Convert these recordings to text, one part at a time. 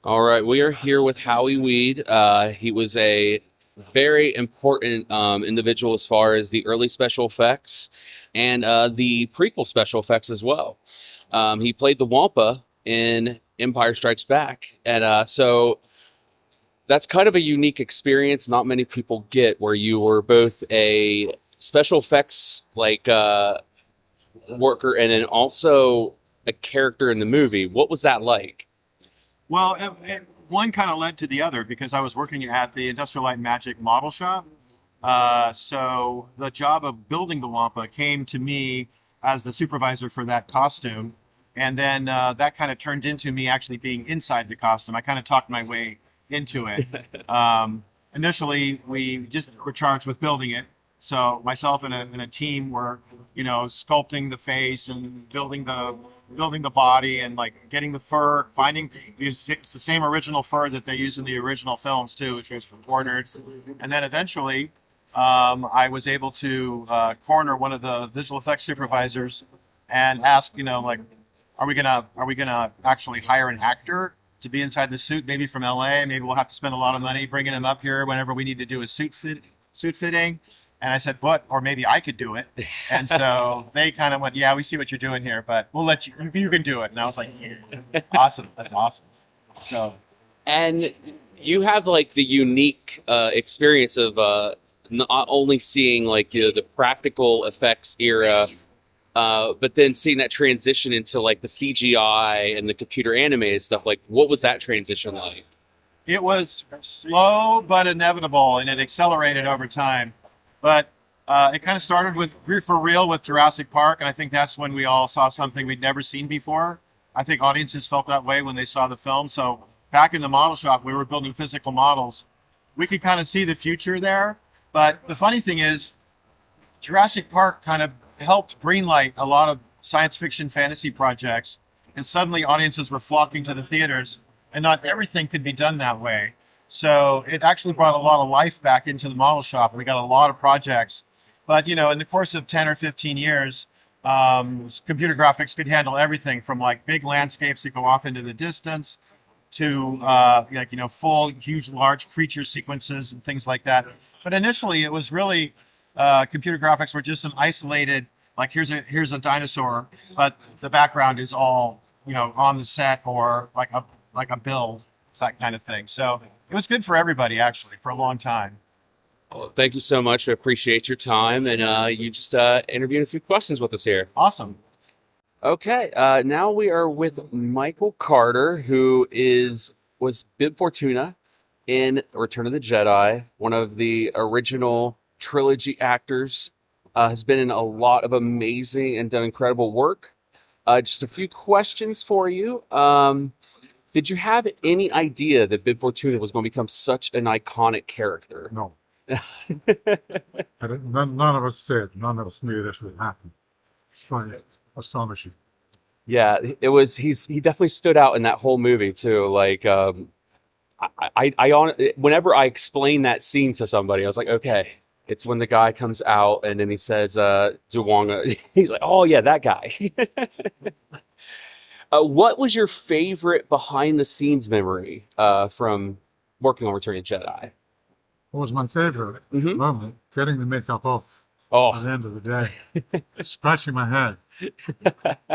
All right, we are here with Howie Weed. He was a very important individual as far as the early special effects and the prequel special effects as well. He played the Wampa in Empire Strikes Back, and so that's kind of a unique experience. Not many people get where you were both a special effects worker and then also a character in the movie. What was that like? Well, one kind of led to the other because I was working at the Industrial Light and Magic model shop. So the job of building the Wampa came to me as the supervisor for that costume. And then that kind of turned into me actually being inside the costume. I kind of talked my way into it. Initially, we just were charged with building it. So myself and a team were, sculpting the face and building the body and like getting the fur, finding it's the same original fur that they used in the original films too, which was ordered. And then eventually, I was able to corner one of the visual effects supervisors and ask, are we gonna actually hire an actor to be inside the suit, maybe from LA? Maybe we'll have to spend a lot of money bringing him up here whenever we need to do a suit fitting. And I said, what? Or maybe I could do it. And so they kind of went, yeah, we see what you're doing here, but we'll let you can do it. And I was like, yeah, awesome. That's awesome. So. And you have like the unique experience of not only seeing like the practical effects era, but then seeing that transition into like the CGI and the computer animated stuff. Like, what was that transition like? It was slow but inevitable, and it accelerated over time. But it kind of started for real with Jurassic Park, and I think that's when we all saw something we'd never seen before. I think audiences felt that way when they saw the film. So back in the model shop, we were building physical models. We could kind of see the future there. But the funny thing is, Jurassic Park kind of helped greenlight a lot of science fiction fantasy projects, and suddenly audiences were flocking to the theaters, and not everything could be done that way. So it actually brought a lot of life back into the model shop. We got a lot of projects. But, in the course of 10 or 15 years, computer graphics could handle everything from like big landscapes that go off into the distance to full, huge, large creature sequences and things like that. But initially it was really computer graphics were just an isolated, like here's a dinosaur, but the background is all, on the set or like a build, that kind of thing. So it was good for everybody, actually, for a long time. Well, thank you so much. I appreciate your time. And you just interviewed a few questions with us here. Awesome. Okay. Now we are with Michael Carter, who was Bib Fortuna in Return of the Jedi, one of the original trilogy actors. Has been in a lot of amazing and done incredible work. Just a few questions for you. Did you have any idea that Bib Fortuna was going to become such an iconic character? No. None of us did. None of us knew this would happen. It's quite astonishing. Yeah, it was. He definitely stood out in that whole movie too. Like, whenever I explain that scene to somebody, I was like, okay, it's when the guy comes out and then he says, "Duwanga." He's like, oh yeah, that guy. What was your favorite behind-the-scenes memory from working on Return of the Jedi? What was my favorite moment? Getting the makeup off at the end of the day. Scratching my head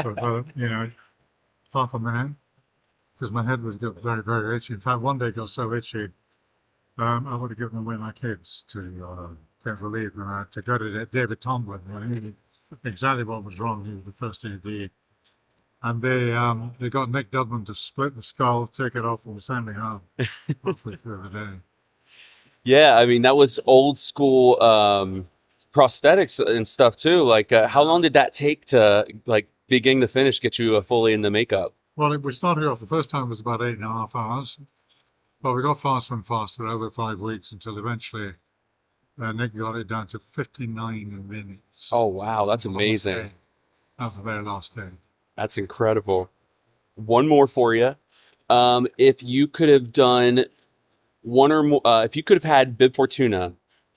for half a minute. Because my head would get very, very itchy. In fact, one day it got so itchy, I would have given away my kids to get relief. And I had to go to David Tomlin. And he knew exactly what was wrong. He was the first AD. And they got Nick Dudman to split the skull, take it off, and send me home halfway through the day. Yeah, I mean, that was old school prosthetics and stuff too. Like, how long did that take to, like, beginning to finish, get you fully in the makeup? Well, we started off, the first time was about 8.5 hours. But we got faster and faster over 5 weeks until eventually Nick got it down to 59 minutes. Oh, wow, that's amazing. That was the very last day. That's incredible. One more for you. If you could have done one or more, if you could have had Bib Fortuna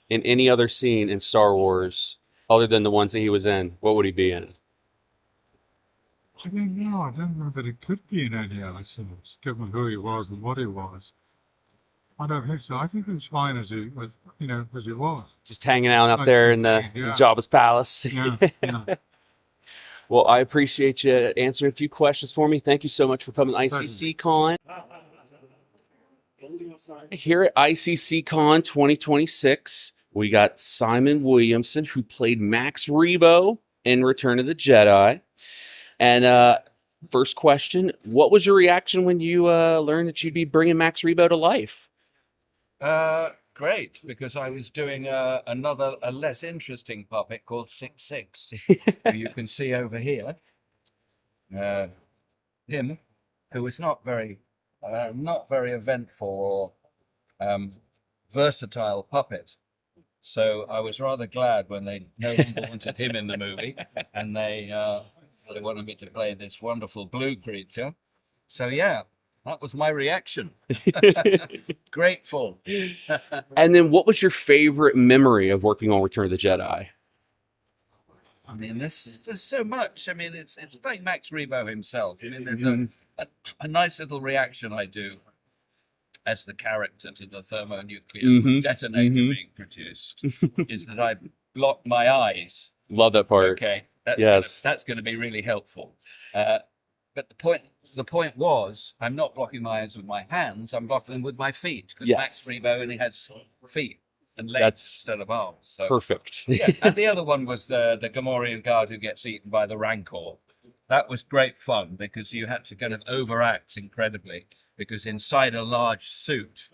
in any other scene in Star Wars other than the ones that he was in, what would he be in? I don't know. I don't know that it could be in any other sense, given who he was and what he was. I don't think so. I think he was fine as he was, as he was. Just hanging out up there in the Jabba's palace. Yeah. Well, I appreciate you answering a few questions for me. Thank you so much for coming to ICCCon. Here at ICCCon 2026, we got Simon Williamson, who played Max Rebo in Return of the Jedi. And first question, what was your reaction when you learned that you'd be bringing Max Rebo to life? Great, because I was doing a less interesting puppet called 6-6, who you can see over here. Him, who is not very eventful or versatile puppet. So I was rather glad when they no longer wanted him in the movie, and they wanted me to play this wonderful blue creature. So yeah, that was my reaction. Grateful. And then what was your favorite memory of working on Return of the Jedi? I mean, there's so much. I mean, it's playing Max Rebo himself. I mean, there's a nice little reaction I do as the character to the thermonuclear detonator being produced, is that I block my eyes. Love that part. Okay. Yes. That's going to be really helpful. But the point was, I'm not blocking my eyes with my hands, I'm blocking them with my feet, because Max Rebo only has feet and legs instead of arms. So, perfect. Yeah. And the other one was the Gamorrean guard who gets eaten by the Rancor. That was great fun, because you had to kind of overact incredibly, because inside a large suit,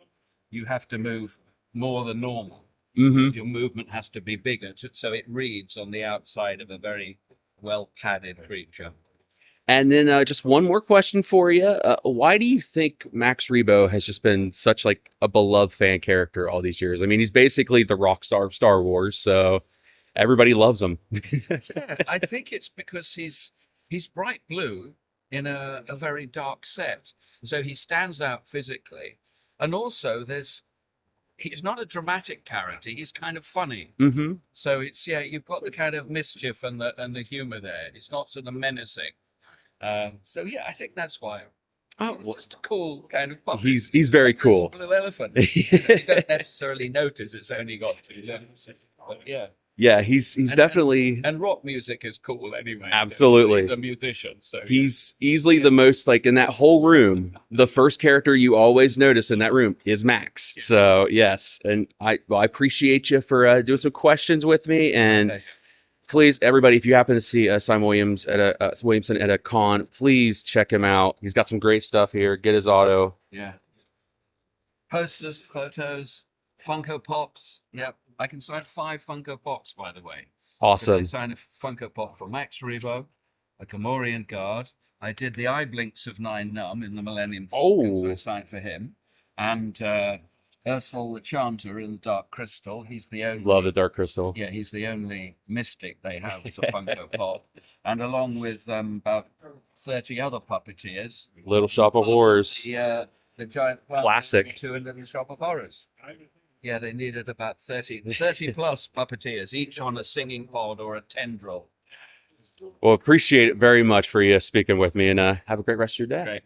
you have to move more than normal. Your movement has to be bigger, so it reads on the outside of a very well-padded creature. And then just one more question for you. Why do you think Max Rebo has just been such like a beloved fan character all these years? I mean, he's basically the rock star of Star Wars, so everybody loves him. Yeah, I think it's because he's bright blue in a very dark set. So he stands out physically. And also he's not a dramatic character, he's kind of funny. So it's, you've got the kind of mischief and the humor there. It's not sort of menacing. So yeah, I think that's why. It's just a cool kind of puppet. He's very cool. Blue elephant. You don't necessarily notice it's only got 2 limbs. But yeah. Yeah, he's definitely... And rock music is cool anyway. Absolutely. He's a musician, so... He's easily the most, like, in that whole room, the first character you always notice in that room is Max. Yeah. So, yes. And I appreciate you for doing some questions with me. And please, everybody, if you happen to see Simon Williamson at a con, please check him out. He's got some great stuff here. Get his auto. Yeah. Posters, photos, Funko Pops. Yep. I can sign 5 Funko Pops, by the way. Awesome. I signed a Funko Pop for Max Rebo, a Gamorrean guard. I did the eye blinks of Nine Numb in the Millennium Falcon. I signed for him. And Ursula the Chanter in the Dark Crystal. He's the only... Love the Dark Crystal. Yeah, he's the only mystic they have as a Funko Pop. And along with about 30 other puppeteers. Little Shop of Horrors. The giant... Classic. To Little Shop of Horrors. Yeah, they needed about 30 plus puppeteers, each on a singing pod or a tendril. Well, appreciate it very much for you speaking with me, and have a great rest of your day. Great.